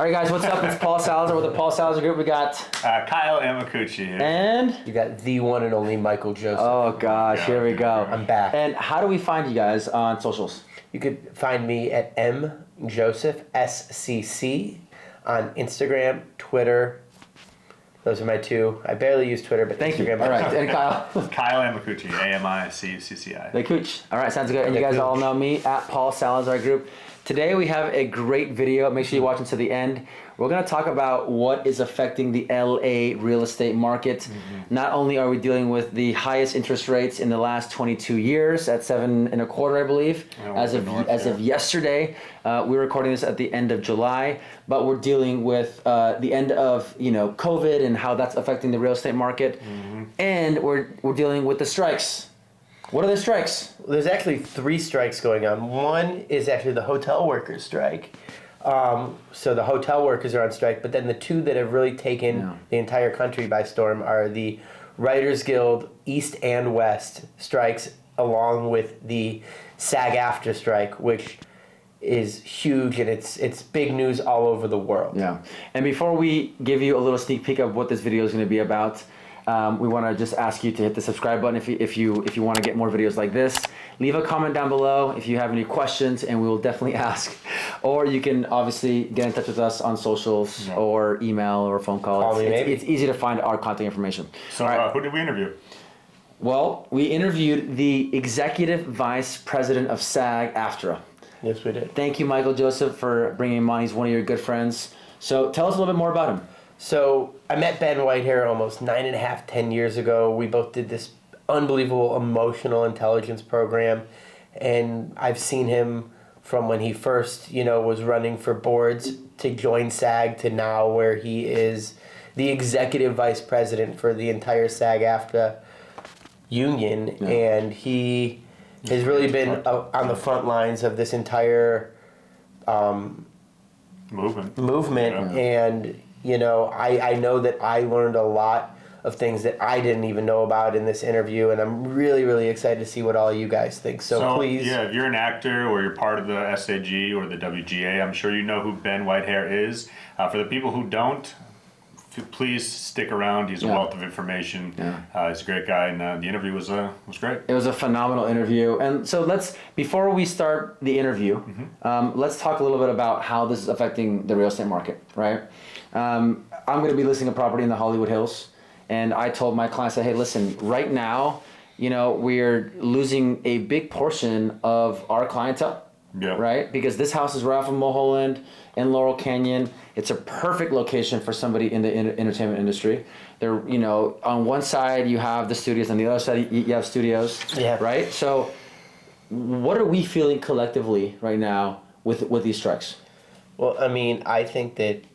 All right, guys, what's up? It's Paul Salazar with the Paul Salazar Group. We got Kyle Amakuchi here. and You got the one and only Michael Joseph. oh gosh, here we go. I'm back. And how do we find you guys on socials? You could find me at mjoseph SCC on Instagram, Twitter. Those are my two. I barely use Twitter, but Thank Instagram. you. All right, and Kyle. Kyle Amakuchi, AMICCCI. The Cooch. All right, sounds good. And you guys all know me at Paul Salazar Group. Today we have a great video. Make sure you watch until the end. We're going to talk about what is affecting the LA real estate market. Not only are we dealing with the highest interest rates in the last 22 years at 7.25%, I believe, as of yesterday. We're recording this at the end of July, but we're dealing with the end of COVID and how that's affecting the real estate market, and we're dealing with the strikes. What are the strikes? There's actually 3 strikes going on. One is actually the hotel workers strike. So the hotel workers are on strike, but then the 2 that have really taken the entire country by storm are the Writers Guild East and West strikes, along with the SAG-AFTRA strike, which is huge, and it's big news all over the world. Yeah. And before we give you a little sneak peek of what this video is going to be about, we want to just ask you to hit the subscribe button if you want to get more videos like this. Leave a comment down below if you have any questions, and we will definitely ask. Or you can obviously get in touch with us on socials or email or phone call. It's easy to find our contact information. So who did we interview? Well, we interviewed the Executive Vice President of SAG-AFTRA. Yes, we did. Thank you, Michael Joseph, for bringing him on. He's one of your good friends. So tell us a little bit more about him. So I met Ben Whitehair almost 9.5, 10 years ago. We both did this unbelievable emotional intelligence program, and I've seen him from when he first, was running for boards to join SAG to now where he is the executive vice president for the entire SAG-AFTRA union, and he has really been on the front lines of this entire movement, and I know that I learned a lot of things that I didn't even know about in this interview, and I'm really, really excited to see what all you guys think. So please. Yeah, if you're an actor or you're part of the SAG or the WGA, I'm sure you know who Ben Whitehair is. For the people who don't, please stick around. He's a wealth of information. He's a great guy, and the interview was great. It was a phenomenal interview. And so before we start the interview, let's talk a little bit about how this is affecting the real estate market, right? I'm going to be listing a property in the Hollywood Hills, and I told my clients, hey, listen, right now, we're losing a big portion of our clientele, right? Because this house is right off of Mulholland in Laurel Canyon. It's a perfect location for somebody in the entertainment industry. They're, on one side you have the studios, on the other side you have studios, right? So what are we feeling collectively right now with these strikes? Well, I think that,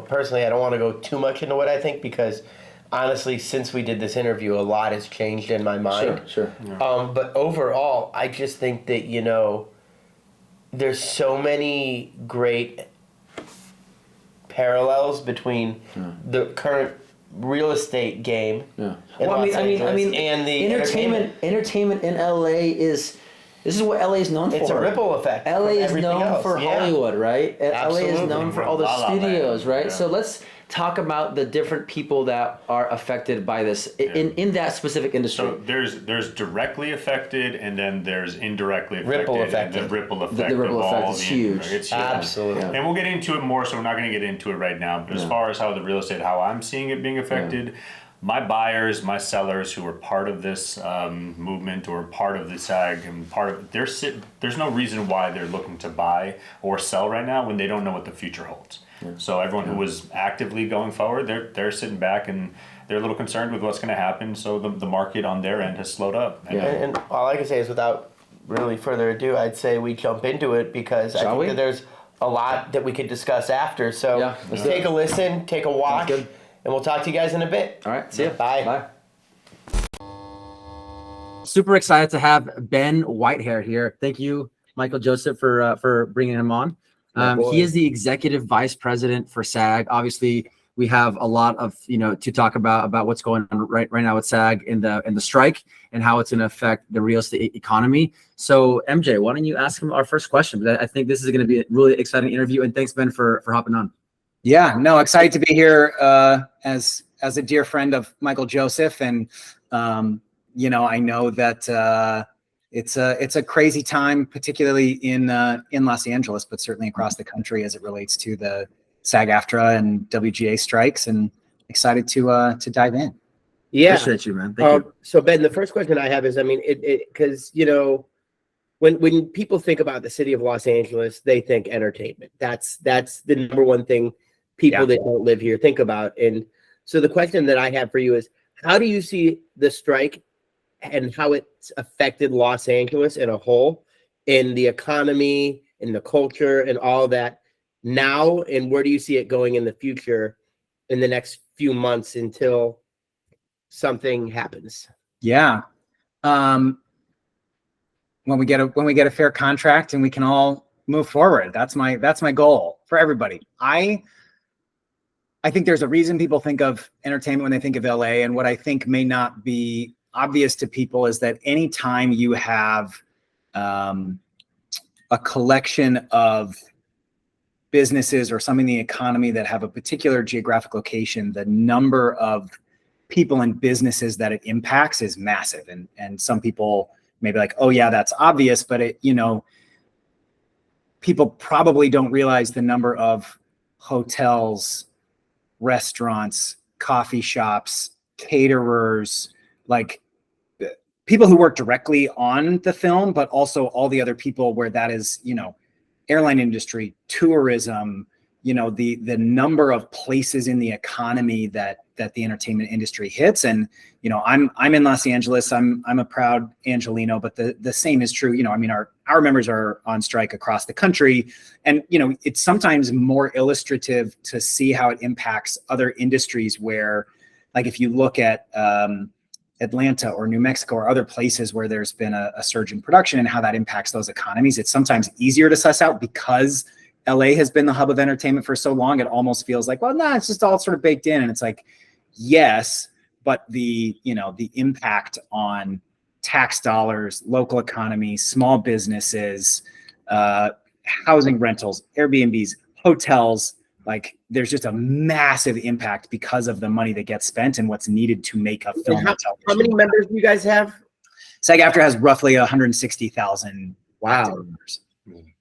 personally, I don't want to go too much into what I think, because honestly, since we did this interview, a lot has changed in my mind. Sure. But overall, I just think that, there's so many great parallels between the current real estate game in Los Angeles and the entertainment in LA this is what LA is known for. It's a ripple effect. LA is known for Hollywood, right? Absolutely. LA is known for all the studios, right? So let's talk about the different people that are affected by this in that specific industry. So there's directly affected, and then there's indirectly affected. Ripple effect. The ripple effect. The ripple effect is huge. It's huge. Absolutely. Yeah. And we'll get into it more, so we're not going to get into it right now. But as far as how the real estate, how I'm seeing it being affected, my buyers, my sellers who are part of this movement or part of the SAG and there's no reason why they're looking to buy or sell right now when they don't know what the future holds. So everyone who was actively going forward, they're sitting back and they're a little concerned with what's going to happen. So the market on their end has slowed up. And all I can say is, without really further ado, I'd say we jump into it, because I think that there's a lot that we could discuss after. So take a listen, take a watch, and we'll talk to you guys in a bit. All right, see ya. Bye. Super excited to have Ben Whitehair here. Thank you, Michael Joseph, for bringing him on. He is the executive vice president for SAG. Obviously, we have a lot of to talk about what's going on right now with SAG in the strike and how it's going to affect the real estate economy. So MJ, why don't you ask him our first question? I think this is going to be a really exciting interview. And thanks, Ben, for hopping on. Yeah, no, excited to be here as a dear friend of Michael Joseph, and I know that it's a crazy time, particularly in Los Angeles, but certainly across the country as it relates to the SAG-AFTRA and WGA strikes, and excited to dive in. Yeah, Appreciate you, man. Thank you. So Ben, the first question I have is, I mean, because when people think about the city of Los Angeles, they think entertainment. That's the number one thing people that don't live here think about. And so the question that I have for you is, how do you see the strike and how it's affected Los Angeles in a whole, in the economy, in the culture, and all that now? And where do you see it going in the future, in the next few months until something happens? Yeah. When we get a fair contract and we can all move forward, that's my goal for everybody. I think there's a reason people think of entertainment when they think of LA, and what I think may not be obvious to people is that anytime you have a collection of businesses or something in the economy that have a particular geographic location, the number of people and businesses that it impacts is massive. And some people may be like, oh yeah, that's obvious, but people probably don't realize the number of hotels, restaurants, coffee shops, caterers, like people who work directly on the film, but also all the other people where that is, airline industry, tourism, the number of places in the economy that the entertainment industry hits. And, I'm in Los Angeles. I'm a proud Angelino, but the same is true. Our members are on strike across the country, and, it's sometimes more illustrative to see how it impacts other industries where, like, if you look at Atlanta or New Mexico or other places where there's been a surge in production and how that impacts those economies, it's sometimes easier to suss out because LA has been the hub of entertainment for so long. It almost feels like, well, it's just all sort of baked in. And it's like, yes, but the impact on tax dollars, local economy, small businesses, housing rentals, Airbnbs, hotels, like there's just a massive impact because of the money that gets spent and what's needed to make a film. How many members do you guys have? SAG-AFTRA has roughly 160,000. Wow. members.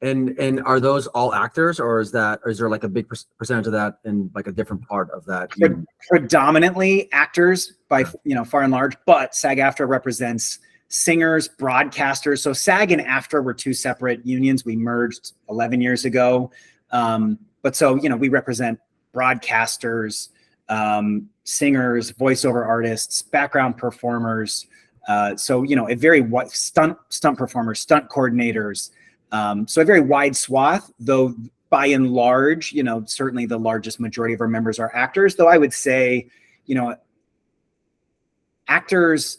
And are those all actors, or is there like a big percentage of that in like a different part of that? Predominantly actors by far and large, but SAG-AFTRA represents singers, broadcasters. So SAG and AFTRA were two separate unions. We merged 11 years ago. But so, we represent broadcasters, singers, voiceover artists, background performers. So, a very wide stunt performers, stunt coordinators. So a very wide swath, though by and large, certainly the largest majority of our members are actors, though I would say, actors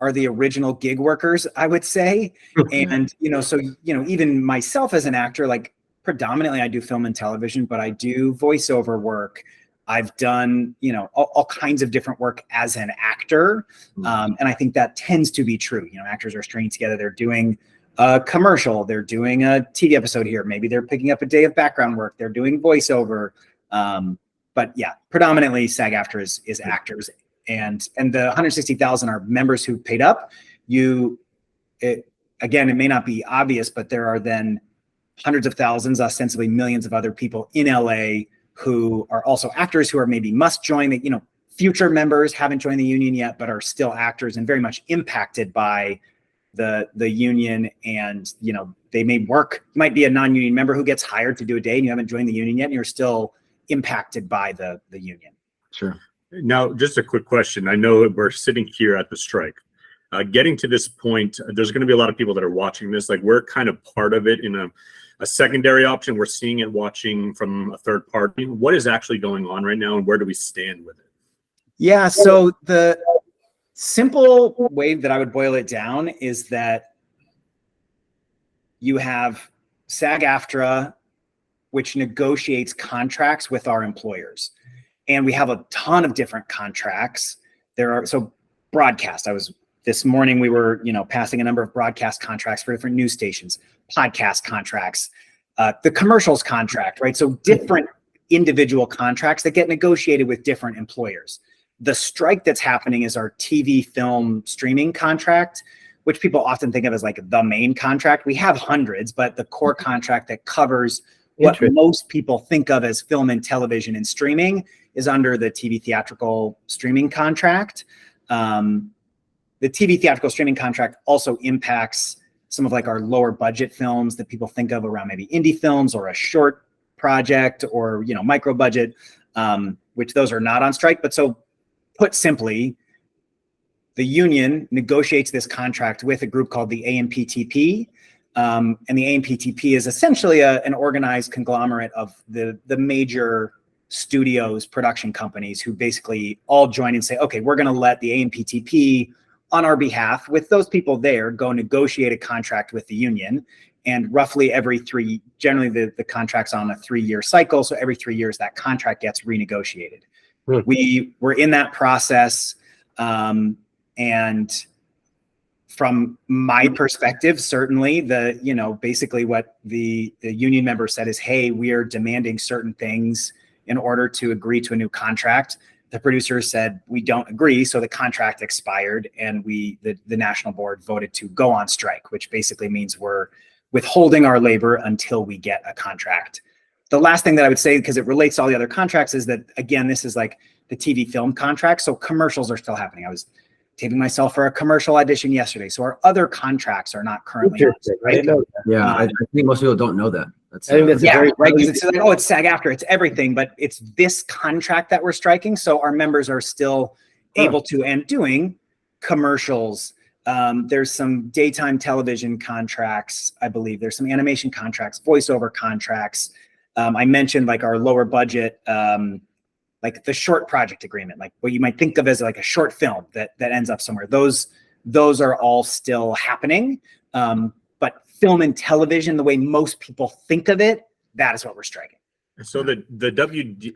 are the original gig workers, I would say. And, so, even myself as an actor, like predominantly I do film and television, but I do voiceover work. I've done, all kinds of different work as an actor. And I think that tends to be true. Actors are stringing together, they're doing a commercial, they're doing a TV episode here. Maybe they're picking up a day of background work. They're doing voiceover. But yeah, predominantly SAG-AFTRA is actors. And the 160,000 are members who paid up. Again, it may not be obvious, but there are then hundreds of thousands, ostensibly millions of other people in LA who are also actors who are maybe must join the, future members, haven't joined the union yet, but are still actors and very much impacted by the union. And, they may work, you might be a non-union member who gets hired to do a day and you haven't joined the union yet, and you're still impacted by the union. Sure. Now, just a quick question. I know we're sitting here at the strike. Getting to this point, there's going to be a lot of people that are watching this. Like, we're kind of part of it in a secondary option. We're seeing it, watching from a third party. What is actually going on right now, and where do we stand with it? Yeah, so the simple way that I would boil it down is that you have SAG-AFTRA, which negotiates contracts with our employers. And we have a ton of different contracts. Broadcast. This morning we were, passing a number of broadcast contracts for different news stations, podcast contracts, the commercials contract, right? So different individual contracts that get negotiated with different employers. The strike that's happening is our TV film streaming contract, which people often think of as like the main contract. We have hundreds, but the core contract that covers what most people think of as film and television and streaming is under the TV theatrical streaming contract. The TV theatrical streaming contract also impacts some of like our lower budget films that people think of around maybe indie films or a short project or, you know, micro budget, which those are not on strike. But so put simply, the union negotiates this contract with a group called the AMPTP. And the AMPTP is essentially an organized conglomerate of the major studios, production companies who basically all join and say, okay, we're going to let the AMPTP on our behalf, with those people there, go negotiate a contract with the union. And roughly generally the contract's on a 3-year cycle. So every 3 years that contract gets renegotiated. We were in that process. And from my perspective, certainly basically what the union member said is, hey, we are demanding certain things in order to agree to a new contract. The producers said, we don't agree. So the contract expired and the national board voted to go on strike, which basically means we're withholding our labor until we get a contract. The last thing that I would say, because it relates to all the other contracts, is that, again, this is like the TV film contract. So commercials are still happening. I was taping myself for a commercial audition yesterday. So our other contracts are not currently on strike, right? Yeah, I think most people don't know that. I think that's right. Because it's like, oh, it's SAG-AFTRA, it's everything, but it's this contract that we're striking. So our members are still able to and doing commercials. There's some daytime television contracts, I believe. There's some animation contracts, voiceover contracts. I mentioned like our lower budget, like the short project agreement, like what you might think of as like a short film that ends up somewhere. Those are all still happening. But film and television, the way most people think of it, that is what we're striking. So the WGA,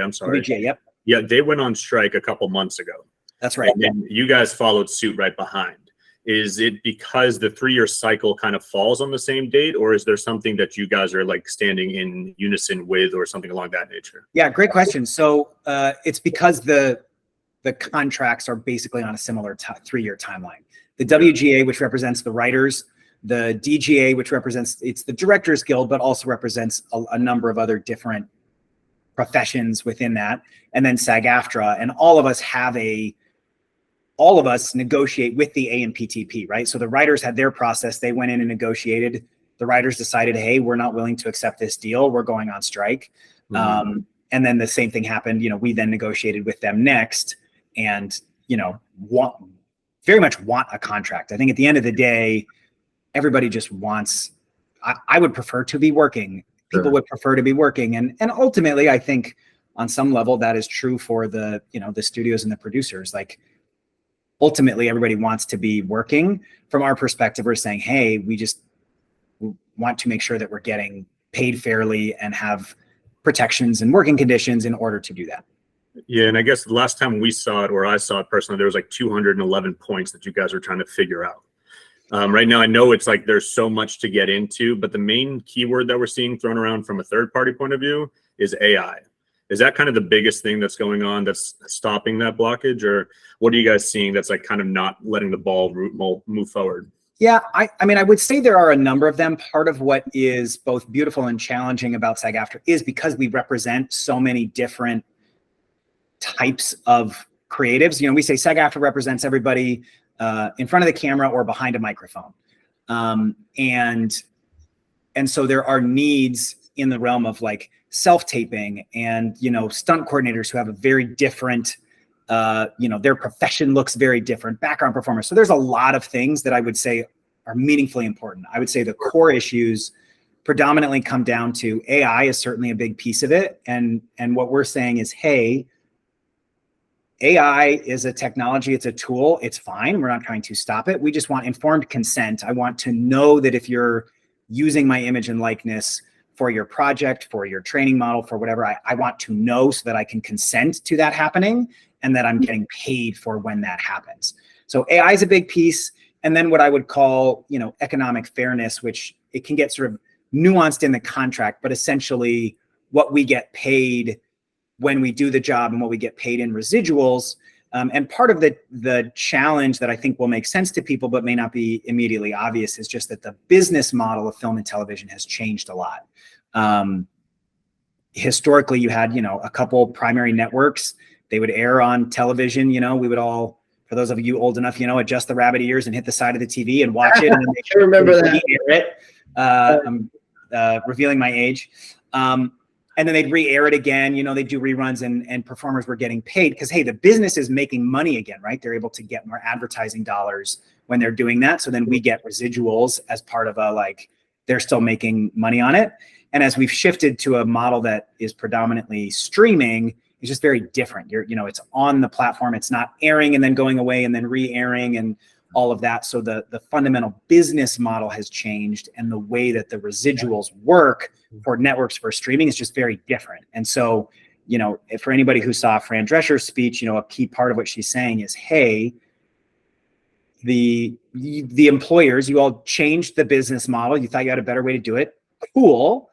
I'm sorry. WGA, yep. Yeah, they went on strike a couple months ago. That's right. And you guys followed suit right behind. Is it because the 3-year cycle kind of falls on the same date, or is there something that you guys are like standing in unison with, or something along that nature? Yeah, great question. So it's because the contracts are basically on a similar 3-year timeline. The WGA, which represents the writers, the DGA, which represents, it's the Directors Guild, but also represents a number of other different professions within that, and then SAG-AFTRA, and all of us negotiate with the AMPTP, right? So the writers had their process. They went in and negotiated. The writers decided, hey, we're not willing to accept this deal. We're going on strike. And then the same thing happened. We then negotiated with them next, and very much want a contract. I think at the end of the day, everybody just wants. I would prefer to be working. People would prefer to be working, and ultimately, I think on some level that is true for the studios and the producers. Like, ultimately, everybody wants to be working. From our perspective, we're saying, hey, we just want to make sure that we're getting paid fairly and have protections and working conditions in order to do that. Yeah, and I guess the last time we saw it, or I saw it personally, there was like 211 points that you guys are trying to figure out. Right now, I know it's like there's so much to get into, but the main keyword that we're seeing thrown around from a third-party point of view is AI. Is that kind of the biggest thing that's going on that's stopping that blockage, or what are you guys seeing that's like kind of not letting the ball move forward? Yeah, I mean, I would say there are a number of them. Part of what is both beautiful and challenging about SAG-AFTRA is because we represent so many different types of creatives. We say SAG-AFTRA represents everybody in front of the camera or behind a microphone. And so there are needs in the realm of like self-taping and, stunt coordinators who have a very different, their profession looks very different, background performers. So there's a lot of things that I would say are meaningfully important. I would say the core issues predominantly come down to AI is certainly a big piece of it. And what we're saying is, hey, AI is a technology, it's a tool, it's fine. We're not trying to stop it. We just want informed consent. I want to know that if you're using my image and likeness for your project, for your training model, for whatever, I want to know so that I can consent to that happening and that I'm getting paid for when that happens. So AI is a big piece. And then what I would call, economic fairness, which it can get sort of nuanced in the contract, but essentially what we get paid when we do the job and what we get paid in residuals. And part of the challenge that I think will make sense to people, but may not be immediately obvious, is just that the business model of film and television has changed a lot. Historically, you had, a couple primary networks. They would air on television. We would all, for those of you old enough, adjust the rabbit ears and hit the side of the TV and watch it. And then I remember that. Re-air it. I'm revealing my age. And then they'd re-air it again. They'd do reruns, and performers were getting paid because, hey, the business is making money again, right? They're able to get more advertising dollars when they're doing that. So then we get residuals as part of they're still making money on it. And as we've shifted to a model that is predominantly streaming, it's just very different. It's on the platform. It's not airing and then going away and then re-airing and all of that. So the fundamental business model has changed, and the way that the residuals work for networks for streaming is just very different. And so, for anybody who saw Fran Drescher's speech, a key part of what she's saying is, hey, the employers, you all changed the business model. You thought you had a better way to do it. Cool.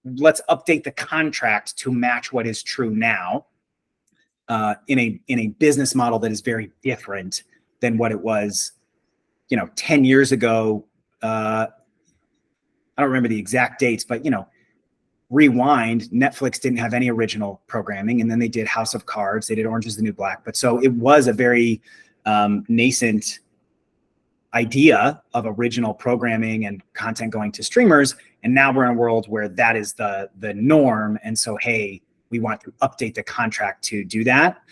Let's update the contract to match what is true now, in a business model that is very different than what it was, 10 years ago. I don't remember the exact dates, but rewind, Netflix didn't have any original programming, and then they did House of Cards, they did Orange is the New Black. But so it was a very nascent idea of original programming and content going to streamers. And now we're in a world where that is the norm. And so, hey, we want to update the contract to do that.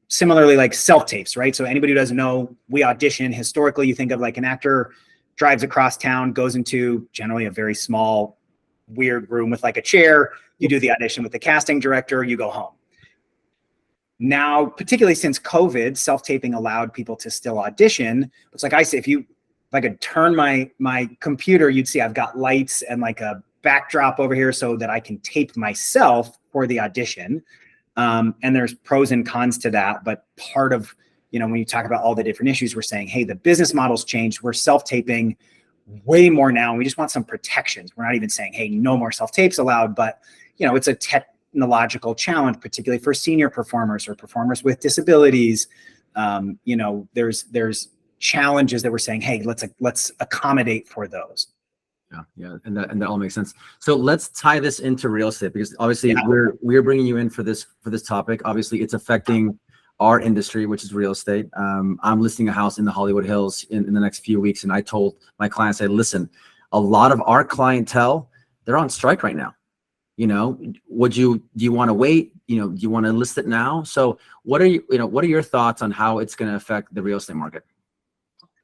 Similarly, like self-tapes, right? So anybody who doesn't know, we audition. Historically, you think of an actor drives across town, goes into generally a very small, weird room with a chair. You do the audition with the casting director, you go home. Now, particularly since COVID, self-taping allowed people to still audition. It's like I say, if I could turn my computer, you'd see I've got lights and a backdrop over here so that I can tape myself for the audition. And there's pros and cons to that. But part of, when you talk about all the different issues, we're saying, hey, the business model's changed. We're self-taping way more now. And we just want some protections. We're not even saying, hey, no more self-tapes allowed. But, it's a technological challenge, particularly for senior performers or performers with disabilities. There's challenges that we're saying, hey, let's accommodate for those. Yeah, and that all makes sense. So let's tie this into real estate, because obviously we're bringing you in for this topic. Obviously, it's affecting our industry, which is real estate. I'm listing a house in the Hollywood Hills in the next few weeks, and I told my clients, I listen, a lot of our clientele, they're on strike right now. Do you want to wait? Do you want to list it now? So what are your thoughts on how it's going to affect the real estate market?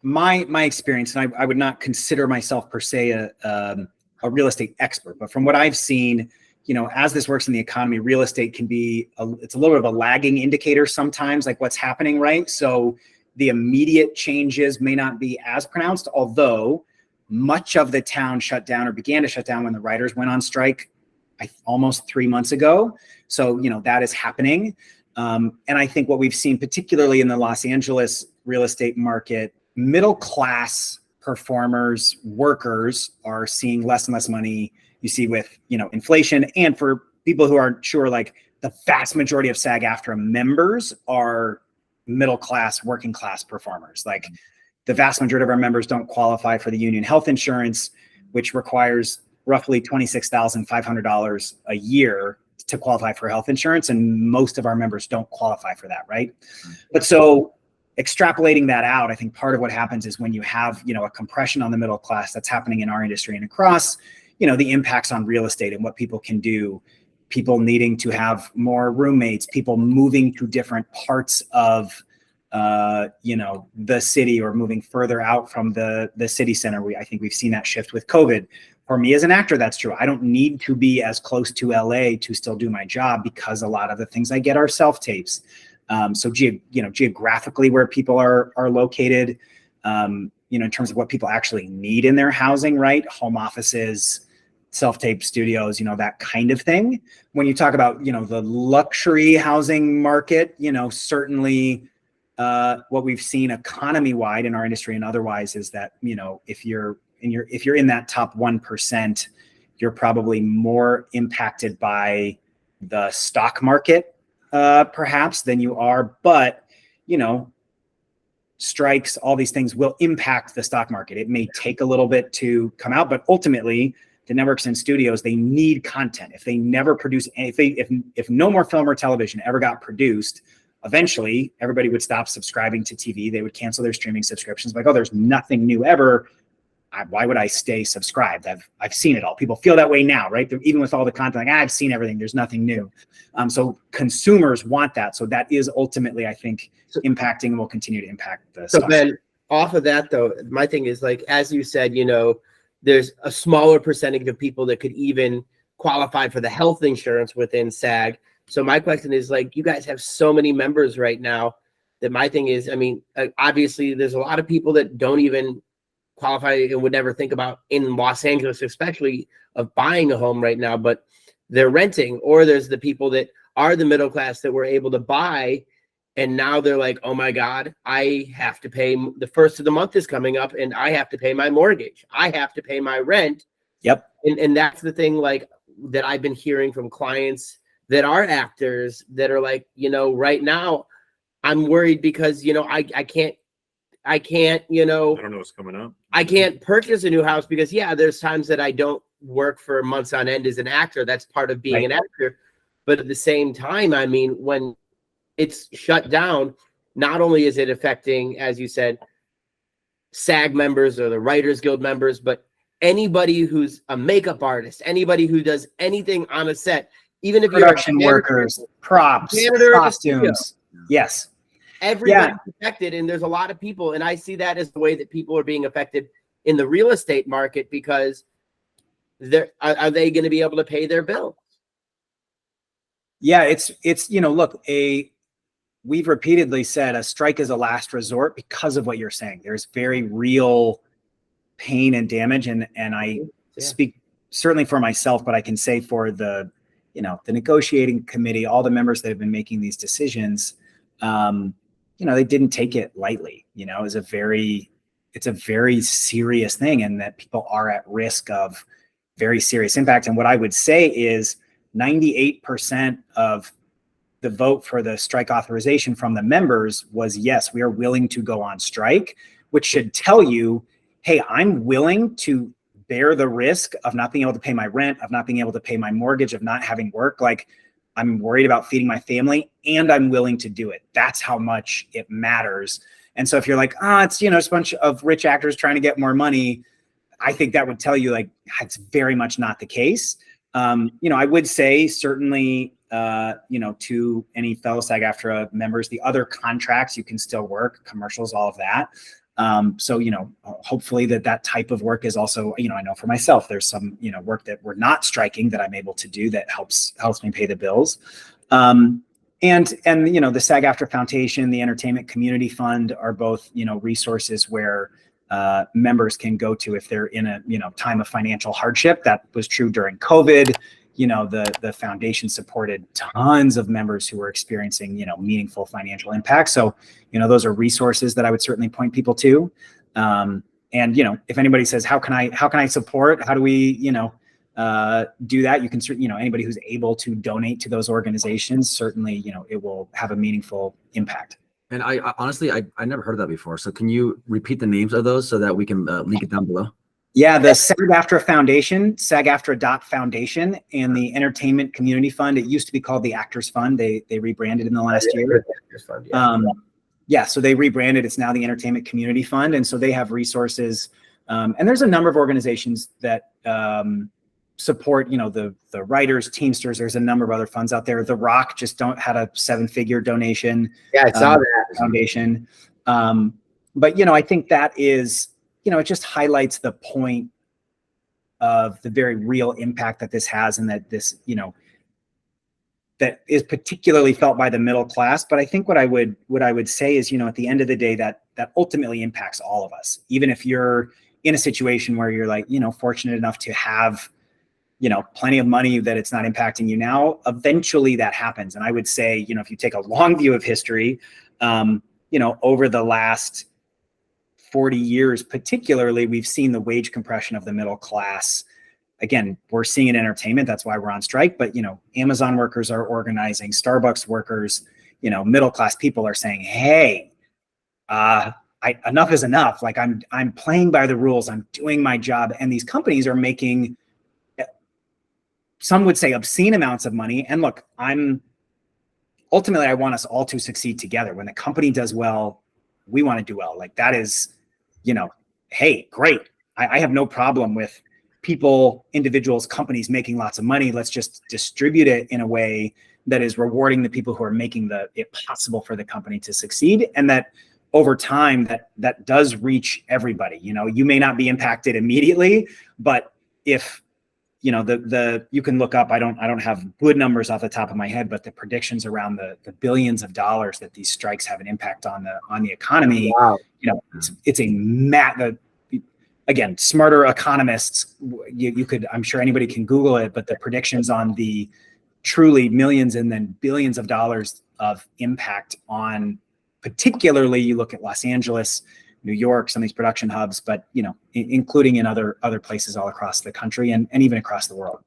My experience, and I would not consider myself per se a real estate expert, but from what I've seen, as this works in the economy, real estate can be it's a little bit of a lagging indicator sometimes, what's happening, right? So the immediate changes may not be as pronounced, although much of the town shut down or began to shut down when the writers went on strike almost 3 months ago. So that is happening, and I think what we've seen, particularly in the Los Angeles real estate market, middle class performers, workers are seeing less and less money. You see with, inflation, and for people who aren't sure, the vast majority of SAG-AFTRA members are middle class, working class performers. The vast majority of our members don't qualify for the union health insurance, which requires roughly $26,500 a year to qualify for health insurance. And most of our members don't qualify for that, right? But so extrapolating that out, I think part of what happens is when you have, a compression on the middle class, that's happening in our industry and across, the impacts on real estate and what people can do, people needing to have more roommates, people moving to different parts of, the city, or moving further out from the city center. I think we've seen that shift with COVID. For me as an actor, that's true. I don't need to be as close to LA to still do my job, because a lot of the things I get are self-tapes. So geographically where people are located, in terms of what people actually need in their housing, right? Home offices, self-tape studios, that kind of thing. When you talk about, the luxury housing market, certainly what we've seen economy-wide in our industry and otherwise is that, if you're if you're in that top 1%, you're probably more impacted by the stock market, perhaps, than you are. But, strikes, all these things will impact the stock market. It may take a little bit to come out, but ultimately the networks and studios, they need content. If they never produce, if no more film or television ever got produced, eventually everybody would stop subscribing to TV. They would cancel their streaming subscriptions. Like, oh, there's nothing new ever. Why would I stay subscribed? I've seen it all. People feel that way now, right? Even with all the content, like, I've seen everything. There's nothing new. So consumers want that. So that is ultimately, I think, impacting and will continue to impact the stock. So Ben, off of that though, my thing is, like, as you said, there's a smaller percentage of people that could even qualify for the health insurance within SAG. So my question is, like, you guys have so many members right now that my thing is, I mean, obviously there's a lot of people that don't even qualify and would never think about, in Los Angeles especially, of buying a home right now, but they're renting. Or there's the people that are the middle class that were able to buy, and now they're like, oh my God, I have to pay, the first of the month is coming up and I have to pay my mortgage. I have to pay my rent. Yep. And that's the thing, like, that I've been hearing from clients that are actors that are like, right now I'm worried because, I can't, I don't know what's coming up. I can't purchase a new house because, there's times that I don't work for months on end as an actor. That's part of being an actor. But at the same time, I mean, when it's shut down, not only is it affecting, as you said, SAG members or the Writers Guild members, but anybody who's a makeup artist, anybody who does anything on a set, even if production you're workers, props, costumes. Yes. Everybody's affected, and there's a lot of people, and I see that as the way that people are being affected in the real estate market, because are they going to be able to pay their bills? Yeah, it's look, we've repeatedly said a strike is a last resort because of what you're saying. There's very real pain and damage, and I speak certainly for myself, but I can say for the negotiating committee, all the members that have been making these decisions. They didn't take it lightly. It's a very serious thing, and that people are at risk of very serious impact. And what I would say is 98% of the vote for the strike authorization from the members was, yes, we are willing to go on strike, which should tell you, hey, I'm willing to bear the risk of not being able to pay my rent, of not being able to pay my mortgage, of not having work. Like, I'm worried about feeding my family, and I'm willing to do it. That's how much it matters. And so if you're like, it's, a bunch of rich actors trying to get more money, I think that would tell you, like, it's very much not the case. I would say certainly, to any fellow SAG-AFTRA members, the other contracts, you can still work, commercials, all of that. So, hopefully that type of work is also, I know for myself, there's some, work that we're not striking that I'm able to do that helps me pay the bills. And the SAG-AFTRA Foundation, the Entertainment Community Fund are both, resources where members can go to if they're in a, time of financial hardship. That was true during COVID. The foundation supported tons of members who were experiencing, meaningful financial impact. So, those are resources that I would certainly point people to. And, if anybody says, how can I support? How do we, do that? You can certainly, anybody who's able to donate to those organizations, certainly, it will have a meaningful impact. And I honestly, I never heard of that before. So can you repeat the names of those so that we can link it down below? Yeah, the SAG-AFTRA Foundation, SAG-AFTRA.Foundation, and the Entertainment Community Fund. It used to be called the Actors Fund. They rebranded in the last year. Fund, so they rebranded. It's now the Entertainment Community Fund, and so they have resources. And there's a number of organizations that support, the writers, Teamsters. There's a number of other funds out there. The Rock just had a 7-figure donation. Yeah, I saw that foundation. But I think that is. It just highlights the point of the very real impact that this has, and that this, that is particularly felt by the middle class. But I think what I would say is, at the end of the day, that ultimately impacts all of us. Even if you're in a situation where you're like, fortunate enough to have, plenty of money, that it's not impacting you now, eventually that happens. And I would say, if you take a long view of history, over the last 40 years, particularly, we've seen the wage compression of the middle class. Again, we're seeing it in entertainment. That's why we're on strike. But, Amazon workers are organizing, Starbucks workers, middle class people are saying, hey, enough is enough. Like I'm playing by the rules. I'm doing my job. And these companies are making, some would say, obscene amounts of money. And look, ultimately, I want us all to succeed together. When the company does well, we want to do well. Like that is, hey, great. I have no problem with people, individuals, companies making lots of money. Let's just distribute it in a way that is rewarding the people who are making it possible for the company to succeed. And that over time, that does reach everybody. You may not be impacted immediately, but if you can look up, I don't have good numbers off the top of my head, but the predictions around the billions of dollars that these strikes have an impact on the economy. Wow. It's again, smarter economists, you could, I'm sure anybody can Google it, but the predictions on the truly millions and then billions of dollars of impact on, particularly you look at Los Angeles, New York, some of these production hubs, but including in other places all across the country and even across the world.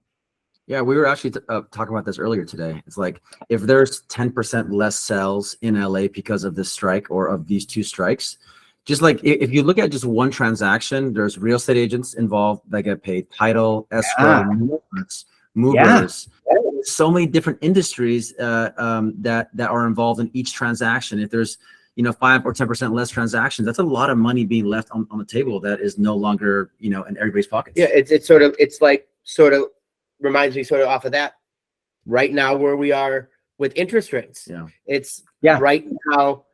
Yeah, we were actually talking about this earlier today. It's like if there's 10% less sales in LA because of this strike or of these two strikes, just like if you look at just one transaction, there's real estate agents involved that get paid, title, escrow, movers. Yeah. So many different industries that are involved in each transaction. If there's 5 or 10% less transactions, that's a lot of money being left on the table that is no longer in everybody's pockets. Yeah, it's like reminds me off of that right now where we are with interest rates. Yeah. Right now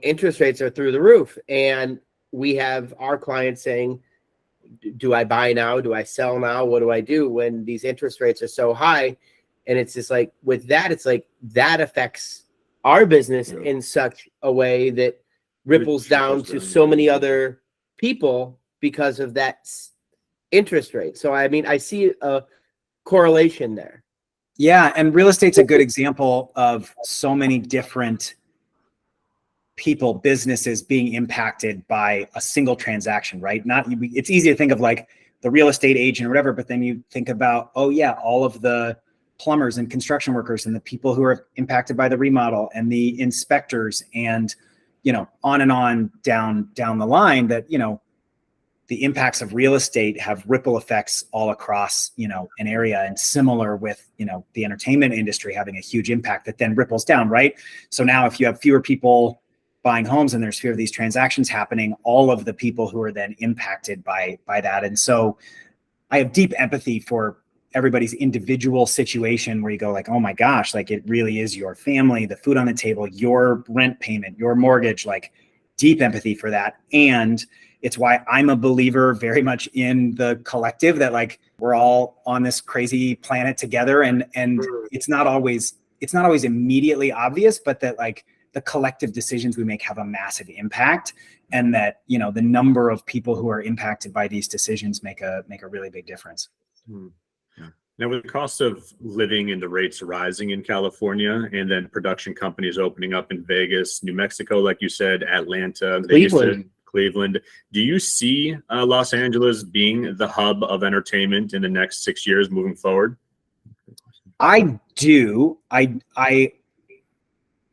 interest rates are through the roof, and we have our clients saying, do I buy now? Do I sell now? What do I do when these interest rates are so high? And it's just like with that, it's like that affects our business in such a way that ripples down to so many other people because of that interest rate. So, I mean, I see a correlation there. Yeah. And real estate's a good example of so many different people, businesses being impacted by a single transaction, right? It's easy to think of like the real estate agent or whatever, but then you think about, oh yeah, all of the plumbers and construction workers and the people who are impacted by the remodel and the inspectors and, on and on down the line that, the impacts of real estate have ripple effects all across, an area, and similar with, the entertainment industry having a huge impact that then ripples down, right? So now if you have fewer people buying homes and there's fewer of these transactions happening, all of the people who are then impacted by that. And so I have deep empathy for everybody's individual situation where you go like, oh my gosh, like it really is your family, the food on the table, your rent payment, your mortgage, like deep empathy for that. And it's why I'm a believer very much in the collective, that like we're all on this crazy planet together, and it's not always immediately obvious, but that like the collective decisions we make have a massive impact, and that, the number of people who are impacted by these decisions make a really big difference. Yeah. Now, with the cost of living and the rates rising in California, and then production companies opening up in Vegas, New Mexico, like you said, Atlanta, Cleveland, do you see Los Angeles being the hub of entertainment in the next 6 years moving forward? I do. I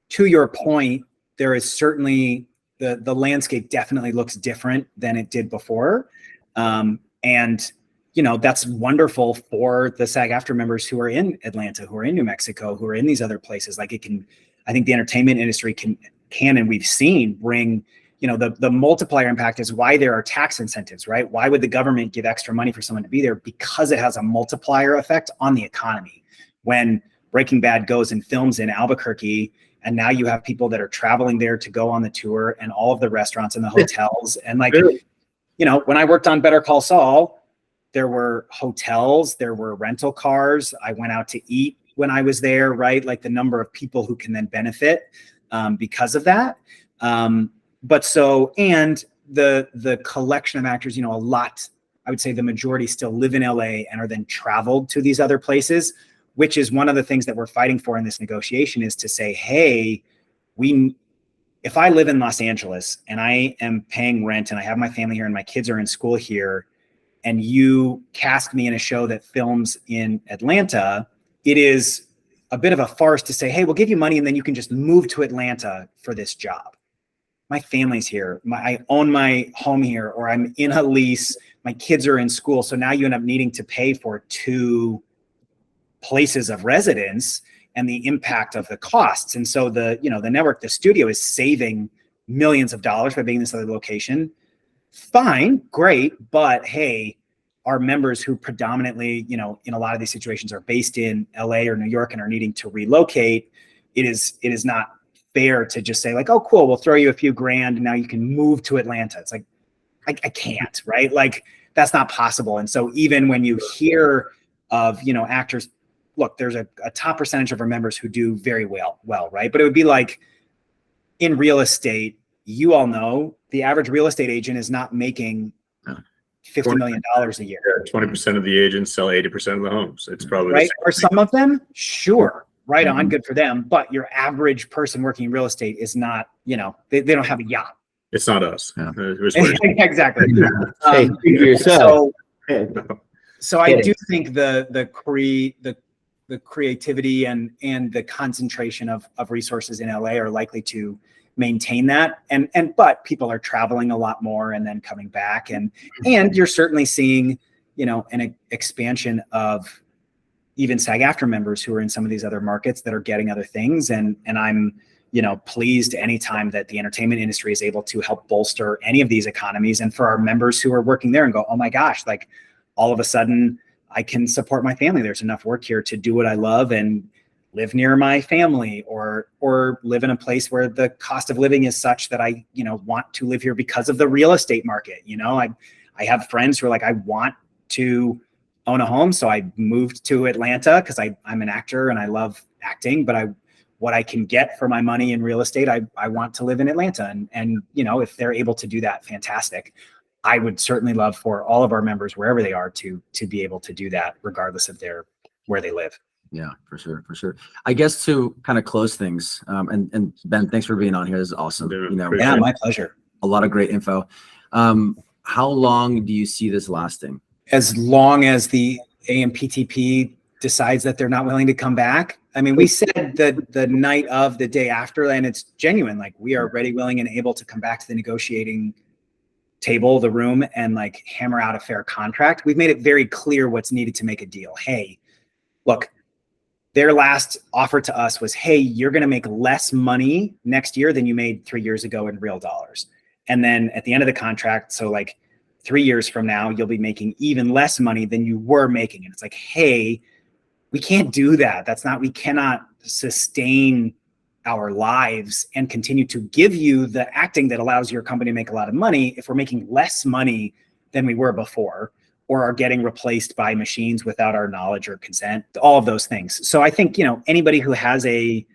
to your point, there is certainly the landscape definitely looks different than it did before. And, that's wonderful for the SAG-AFTRA members who are in Atlanta, who are in New Mexico, who are in these other places. Like I think the entertainment industry can, and we've seen bring, the multiplier impact is why there are tax incentives, right? Why would the government give extra money for someone to be there? Because it has a multiplier effect on the economy. When Breaking Bad goes and films in Albuquerque, and now you have people that are traveling there to go on the tour, and all of the restaurants and the hotels. And like, when I worked on Better Call Saul, there were hotels, there were rental cars. I went out to eat when I was there, right? Like the number of people who can then benefit because of that. But so, and the collection of actors, a lot, I would say the majority still live in LA and are then traveled to these other places, which is one of the things that we're fighting for in this negotiation, is to say, hey, if I live in Los Angeles and I am paying rent and I have my family here and my kids are in school here, and you cast me in a show that films in Atlanta, it is a bit of a farce to say, hey, we'll give you money and then you can just move to Atlanta for this job. My family's here. I own my home here, or I'm in a lease. My kids are in school. So now you end up needing to pay for 2 places of residence and the impact of the costs. And so the network, the studio is saving millions of dollars by being in this other location. Fine, great. But hey, our members who predominantly, in a lot of these situations are based in LA or New York and are needing to relocate, it is not fair to just say like, oh, cool, we'll throw you a few grand and now you can move to Atlanta. It's like, I can't, right? Like that's not possible. And so even when you hear of, actors, look, there's a top percentage of our members who do very well, right? But it would be like in real estate, you all know the average real estate agent is not making $50 million a year. 20% of the agents sell 80% of the homes. It's probably right. Or some of them, sure, right on, good for them. But your average person working in real estate is not, they don't have a yacht. It's not us. Yeah. Exactly. Hey, yourself. So I do think the creativity and the concentration of resources in LA are likely to maintain that. But people are traveling a lot more and then coming back. And you're certainly seeing, an expansion of even SAG-AFTRA members who are in some of these other markets that are getting other things. And I'm, pleased anytime that the entertainment industry is able to help bolster any of these economies. And for our members who are working there and go, oh my gosh, like all of a sudden I can support my family. There's enough work here to do what I love and live near my family, or live in a place where the cost of living is such that I, want to live here because of the real estate market. I have friends who are like, I want to own a home. So I moved to Atlanta because I'm an actor and I love acting, but what I can get for my money in real estate, I want to live in Atlanta. And if they're able to do that, fantastic. I would certainly love for all of our members, wherever they are, to be able to do that, regardless of where they live. Yeah, for sure. I guess to kind of close things, and Ben, thanks for being on here. This is awesome. Yeah, my pleasure. A lot of great info. How long do you see this lasting? As long as the AMPTP decides that they're not willing to come back. I mean, we said that the night of the day after, and it's genuine, like we are ready, willing, and able to come back to the negotiating table, the room, and like hammer out a fair contract. We've made it very clear what's needed to make a deal. Hey, look, their last offer to us was, hey, you're going to make less money next year than you made 3 years ago in real dollars. And then at the end of the contract, so like 3 years from now, you'll be making even less money than you were making. And it's like, hey, we can't do that. We cannot sustain our lives and continue to give you the acting that allows your company to make a lot of money if we're making less money than we were before, or are getting replaced by machines without our knowledge or consent, all of those things. So I think, anybody who has a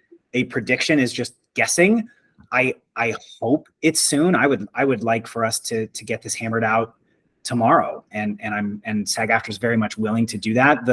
prediction is just guessing. I hope it's soon. I would like for us to get this hammered out tomorrow. And SAG-AFTRA is very much willing to do that.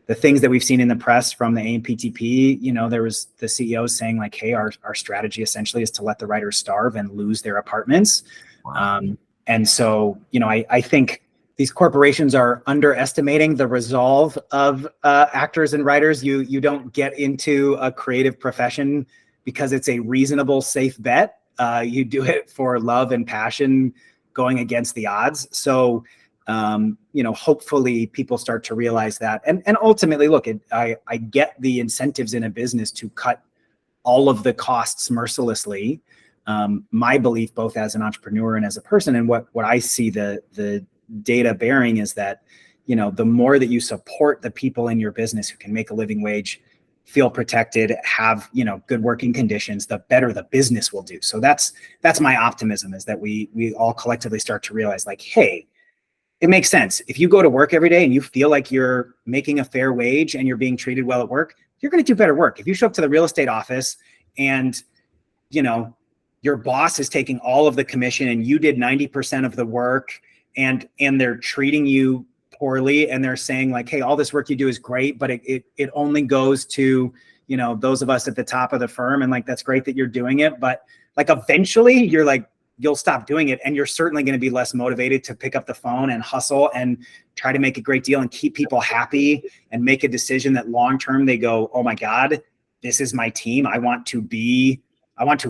The things that we've seen in the press from the AMPTP, there was the CEO saying like, hey, our strategy essentially is to let the writers starve and lose their apartments. Wow. And so, I think these corporations are underestimating the resolve of actors and writers. You don't get into a creative profession because it's a reasonable, safe bet. You do it for love and passion going against the odds. So, hopefully people start to realize that. And ultimately, look, I get the incentives in a business to cut all of the costs mercilessly. My belief, both as an entrepreneur and as a person, and what I see the data bearing is that, the more that you support the people in your business who can make a living wage, feel protected, have, good working conditions, the better the business will do. So that's my optimism, is that we all collectively start to realize like, hey, it makes sense. If you go to work every day and you feel like you're making a fair wage and you're being treated well at work, you're going to do better work. If you show up to the real estate office and, your boss is taking all of the commission and you did 90% of the work, and they're treating you poorly, and they're saying like, hey, all this work you do is great, but it only goes to, those of us at the top of the firm. And like, that's great that you're doing it, but like eventually you're like, you'll stop doing it, and you're certainly going to be less motivated to pick up the phone and hustle and try to make a great deal and keep people happy and make a decision that long-term they go, oh my God, this is my team. I want to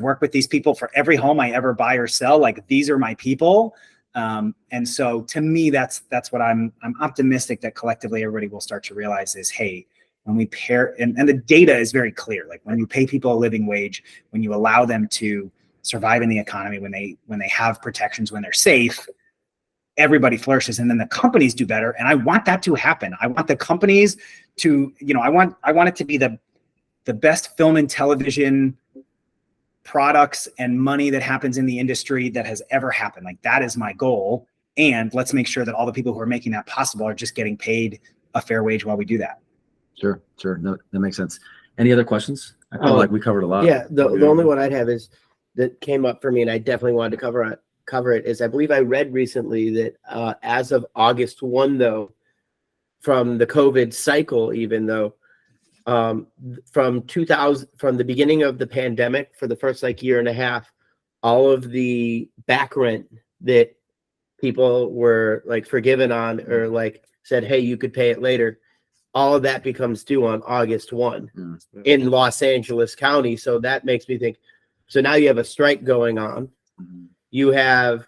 work with these people for every home I ever buy or sell. Like, these are my people. And so to me, that's what I'm optimistic that collectively everybody will start to realize is, hey, when we pair, and the data is very clear. Like, when you pay people a living wage, when you allow them to survive in the economy, when they have protections, when they're safe, everybody flourishes, and then the companies do better. And I want that to happen. I want the companies to, I want it to be the best film and television products and money that happens in the industry that has ever happened. Like, that is my goal. And let's make sure that all the people who are making that possible are just getting paid a fair wage while we do that. Sure. No, that makes sense. Any other questions? I feel like we covered a lot. Yeah. The only one I'd have is that came up for me, and I definitely wanted to cover it, is I believe I read recently that as of August 1, though, from the COVID cycle, even though from the beginning of the pandemic, for the first year and a half, all of the back rent that people were forgiven on, or said, hey, you could pay it later, all of that becomes due on August 1 in Los Angeles County. So that makes me think, so now you have a strike going on. You have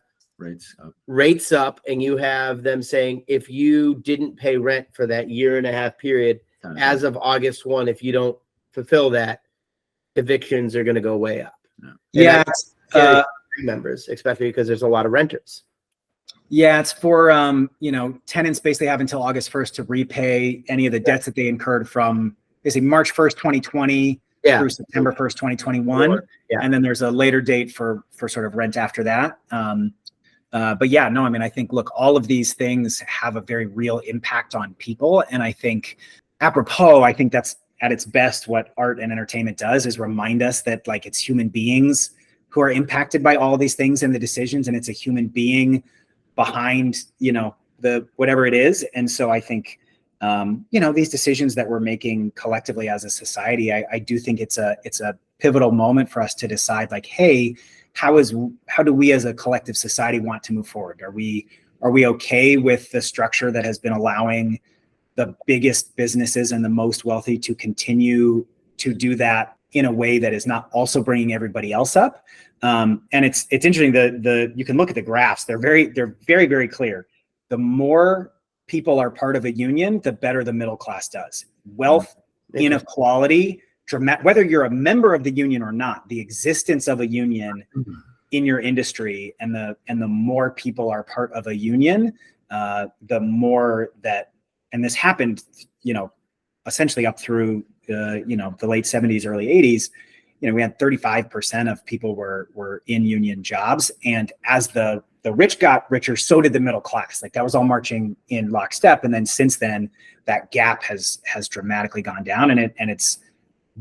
rates up, and you have them saying, if you didn't pay rent for that year and a half period, as of August 1, if you don't fulfill that, evictions are going to go way up. Yeah. Members, especially because there's a lot of renters. Yeah, it's for tenants basically have until August 1st to repay any of the debts that they incurred from basically March 1st, 2020 through September 1st, 2021. And then there's a later date for sort of rent after that. But yeah, no, I mean, I think, look, all of these things have a very real impact on people. And I think apropos, I think that's at its best what art and entertainment does, is remind us that it's human beings who are impacted by all these things and the decisions, and it's a human being behind, the whatever it is. And so I think, these decisions that we're making collectively as a society, I do think it's a pivotal moment for us to decide, hey, how do we as a collective society want to move forward? Are we okay with the structure that has been allowing the biggest businesses and the most wealthy to continue to do that in a way that is not also bringing everybody else up? And it's interesting, you can look at the graphs. They're very, very clear. The more people are part of a union, the better the middle class does. Wealth inequality, whether you're a member of the union or not, the existence of a union in your industry, and the more people are part of a union, the more that, and this happened, essentially up through the late 70s, early 80s. We had 35% of people were in union jobs, and as the rich got richer, so did the middle class. That was all marching in lockstep. And then since then, that gap has dramatically gone down, and it's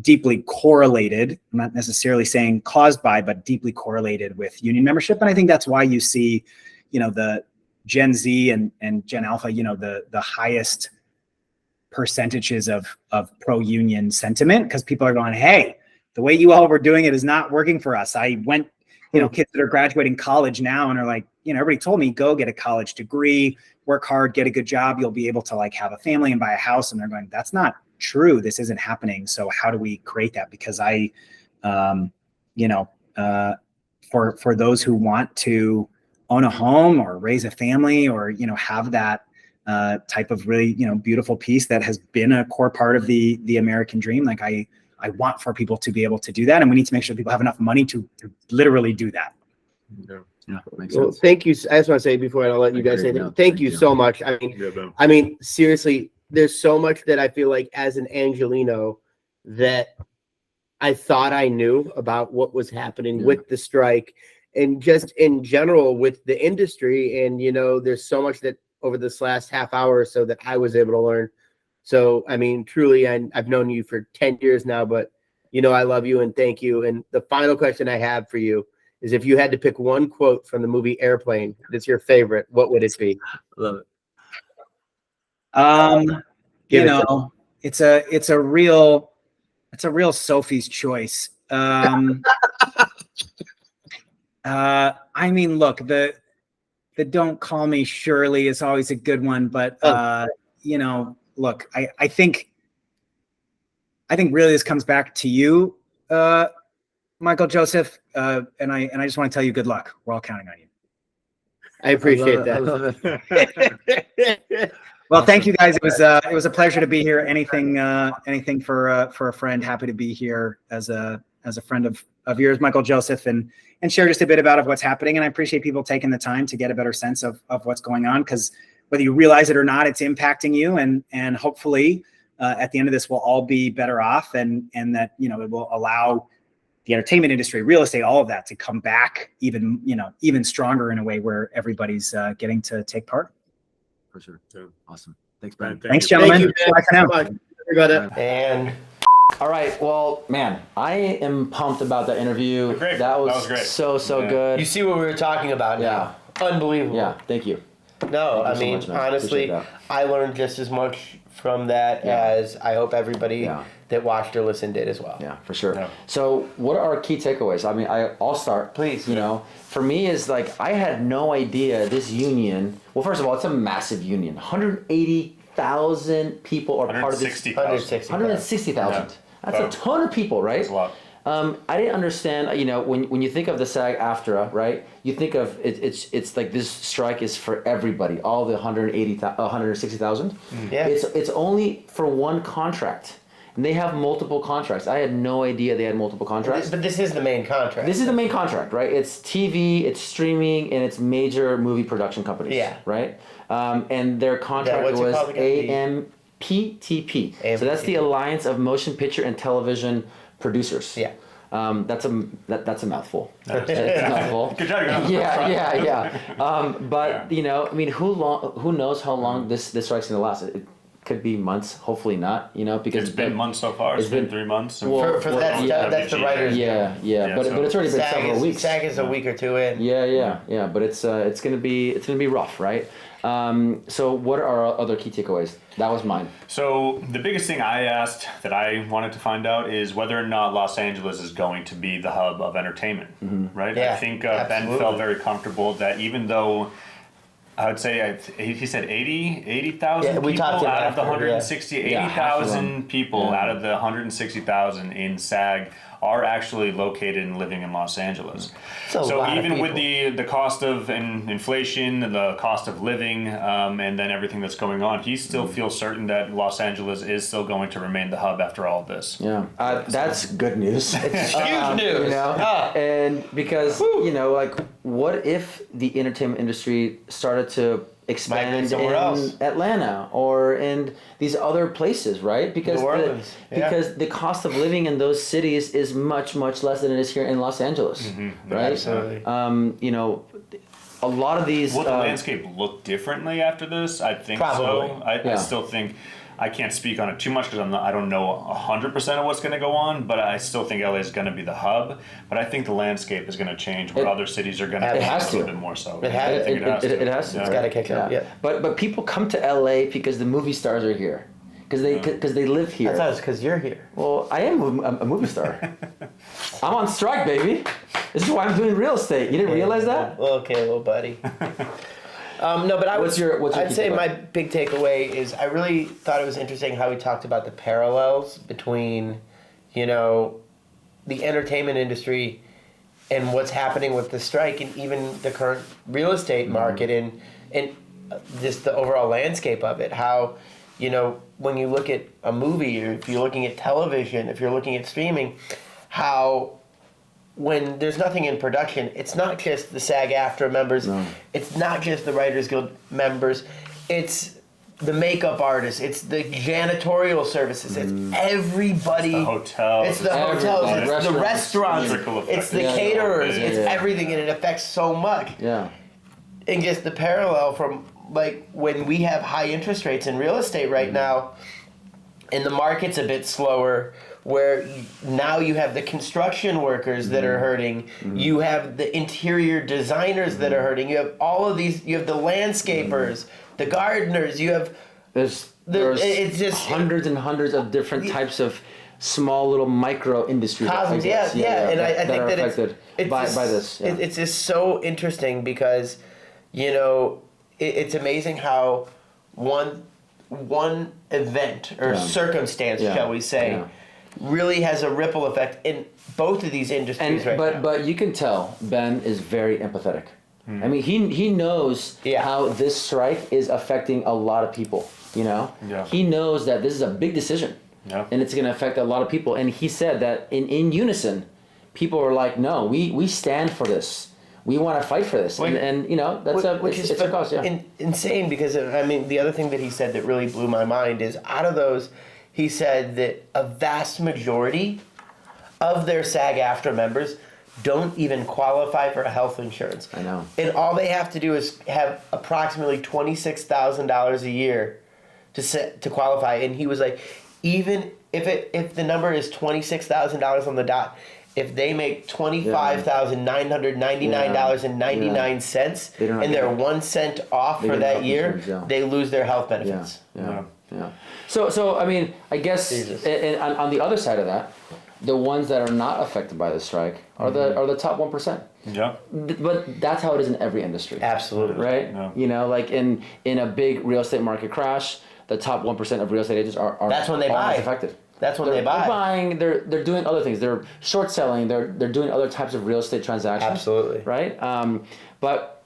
deeply correlated. I'm not necessarily saying caused by, but deeply correlated with union membership. And I think that's why you see, the Gen Z and Gen Alpha, the highest percentages of pro-union sentiment, because people are going, hey, the way you all were doing it is not working for us. I went, kids that are graduating college now and are like, everybody told me, go get a college degree, work hard, get a good job. You'll be able to have a family and buy a house. And they're going, that's not true. This isn't happening. So how do we create that? Because for those who want to own a home or raise a family or, have that type of really, beautiful piece that has been a core part of the American dream. I want for people to be able to do that. And we need to make sure people have enough money to literally do that. Yeah, makes well, sense. thank you. I just want to say before I let you guys say thank you so much. I mean, seriously, there's so much that I feel like as an Angelino that I thought I knew about what was happening with the strike and just in general with the industry. And, there's so much that over this last half hour or so that I was able to learn. So, I mean, truly, I've known you for 10 years now, but, I love you and thank you. And the final question I have for you is, if you had to pick one quote from the movie Airplane that's your favorite, what would it be? Love it. It's a real Sophie's choice. I mean, look, the "Don't Call Me Shirley" is always a good one, but you know, look, I think really this comes back to you, Michael Joseph, and I just want to tell you good luck. We're all counting on you. I appreciate I that. love it. Well, thank you guys. It was a pleasure to be here. Anything for a friend. Happy to be here as a friend of yours, Michael Joseph, and share just a bit about what's happening. And I appreciate people taking the time to get a better sense of what's going on, because whether you realize it or not, it's impacting you. And hopefully at the end of this, we'll all be better off, and that, you know, it will allow the entertainment industry, real estate, all of that to come back even stronger in a way where everybody's getting to take part. For sure. Awesome. Thanks, Ben. Thanks, gentlemen. Thank you, Bye for now. Bye. Got it. And All right. Well, man, I am pumped about that interview. Great. That was great. so Yeah. good. you see what we were talking about now. Unbelievable. Yeah. Thank you. No, Thank I you so mean, much, man. honestly, Appreciate I learned just as much from that Yeah. as I hope everybody Yeah. that watched or listened did as well. Yeah, for sure. Yeah. So, what are our key takeaways? I mean, I'll start. Please. You know, for me is like I had no idea this union. Well, first of all, it's a massive union. 180,000 people are part of this. 160,000. 160,000. Yeah. That's Wow. a ton of people, right? That's a lot. I didn't understand. You know, when you think of the SAG-AFTRA, right? You think of it's like this strike is for everybody, all the 160,000. Yeah. It's only for one contract, and they have multiple contracts. I had no idea they had multiple contracts. But this is the main contract. This is the main contract, right? It's TV, it's streaming, and it's major movie production companies. Yeah. Right. And their contract what's it was called again? AMPTP. So that's the Alliance of Motion Picture and Television Producers. Yeah. That's a mouthful. It's a mouthful. Good job. Yeah. But you know, I mean, who knows how long this strike's gonna last? It could be months. Hopefully not. You know, because It's been months so far. It's been 3 months. Well, For that's the writers. Yeah. Yeah, But so it's already been several weeks. SAG is a week or two in. Yeah. But it's gonna be rough, right? So what are our other key takeaways? That was mine. So the biggest thing I asked that I wanted to find out is whether or not Los Angeles is going to be the hub of entertainment, right? Yeah, I think Ben absolutely. felt very comfortable that even though I would say he said 80,000 Yeah, we people talked out of the after, 160, Yeah, half of them. 80,000 people out of the 160,000 in SAG are actually located and living in Los Angeles. It's a So lot of even with people. the cost of inflation, the cost of living, and then everything that's going on, he still feels certain that Los Angeles is still going to remain the hub after all of this. Yeah, that's good news. It's huge news. You know, Ah. and because you know, like, what if the entertainment industry started to expand Migrate in somewhere else. Atlanta or in these other places, right? Because New Orleans, yeah. because the cost of living in those cities is much less than it is here in Los Angeles, right? Absolutely. You know, a lot of these. Will the landscape look differently after this? I think Probably. so. I Yeah. still think I can't speak on it too much because I don't know 100% of what's going to go on, but I still think LA is going to be the hub. But I think the landscape is going to change where other cities are going to It change has a little to. bit more so. It has- I think it has to. It has to. Yeah. It's got to kick up. Yeah. But people come to LA because the movie stars are here, because they live here. I thought it was because you're here. Well, I am a movie star. I'm on strike, baby. This is why I'm doing real estate. You didn't realize that? Okay, little buddy. No, but What's your I'd key say takeaway? my big takeaway is I really thought it was interesting how he talked about the parallels between, you know, the entertainment industry and what's happening with the strike and even the current real estate market and just the overall landscape of it. How, you know, when you look at a movie or if you're looking at television, if you're looking at streaming, how when there's nothing in production, it's not just the SAG-AFTRA members, it's not just the Writers Guild members, it's the makeup artists, it's the janitorial services, it's everybody. The hotels. It's the Everybody. hotels, it's the restaurants, Musical it's the effects. caterers, it's Yeah. everything, and it affects so much. Yeah. And just the parallel from like when we have high interest rates in real estate right now, and the market's a bit slower, where now you have the construction workers that are hurting, you have the interior designers that are hurting, you have all of these, you have the landscapers, the gardeners, you have There's it's just hundreds and hundreds of different types of small little micro industries. Cosmos, yeah. And I think are that affected by this. Yeah. It's just so interesting because, it's amazing how one event or circumstance, shall we say, really has a ripple effect in both of these industries now. But you can tell Ben is very empathetic. I mean, he knows how this strike is affecting a lot of people. He knows that this is a big decision, and it's going to affect a lot of people. And he said that in unison, people are like, "No, we stand for this. We want to fight for this." And that's it's a cause. Yeah, insane because the other thing that he said that really blew my mind is out of those, he said that a vast majority of their SAG-AFTRA members don't even qualify for health insurance. I know. And all they have to do is have approximately $26,000 a year to qualify. And he was like, even if the number is $26,000 on the dot, if they make $25,999.99 and they're 1 cent off for that year, they lose their health benefits. Yeah. So I mean, I guess and on the other side of that, the ones that are not affected by the strike are the top 1%. Yeah. But that's how it is in every industry. Absolutely. Right? Yeah. Like in a big real estate market crash, the top 1% of real estate agents are that's when they buy. Affected. That's when they buy. They're buying. They're doing other things. They're short selling. They're doing other types of real estate transactions. Absolutely. Right. But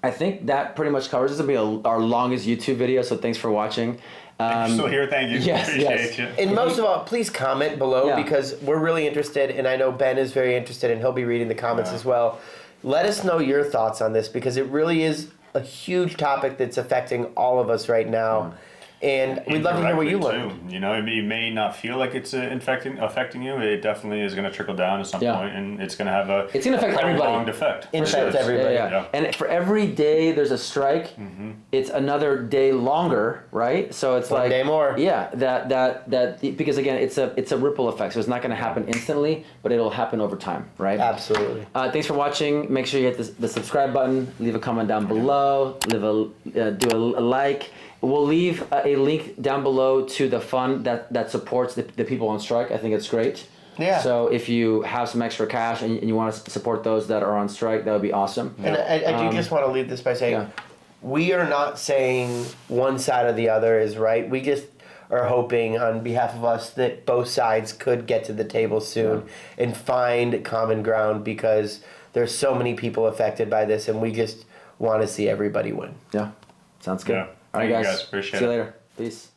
I think that pretty much covers. This will be our longest YouTube video. So thanks for watching. If you're still here, thank you. Yes, Appreciate you. And most of all, please comment below because we're really interested, and I know Ben is very interested, and he'll be reading the comments as well. Let us know your thoughts on this because it really is a huge topic that's affecting all of us right now. And we'd love to hear what you learned. Too. You may not feel like it's affecting you. It definitely is going to trickle down at some point, and it's going to have a affect everybody. prolonged effect. It affects everybody. Yeah. And for every day there's a strike, it's another day longer, right? So it's One day more. Yeah, that because again, it's a ripple effect. So it's not going to happen instantly, but it'll happen over time, right? Absolutely. Thanks for watching. Make sure you hit the subscribe button. Leave a comment down below. Do a like. We'll leave a link down below to the fund that supports the people on strike. I think it's great. Yeah. So if you have some extra cash and you want to support those that are on strike, that would be awesome. And I do just want to leave this by saying, we are not saying one side or the other is right. We just are hoping on behalf of us that both sides could get to the table soon and find common ground because there's so many people affected by this and we just want to see everybody win. Yeah. Sounds good. Yeah. All right, Thank you guys. Appreciate it. See you later. Peace.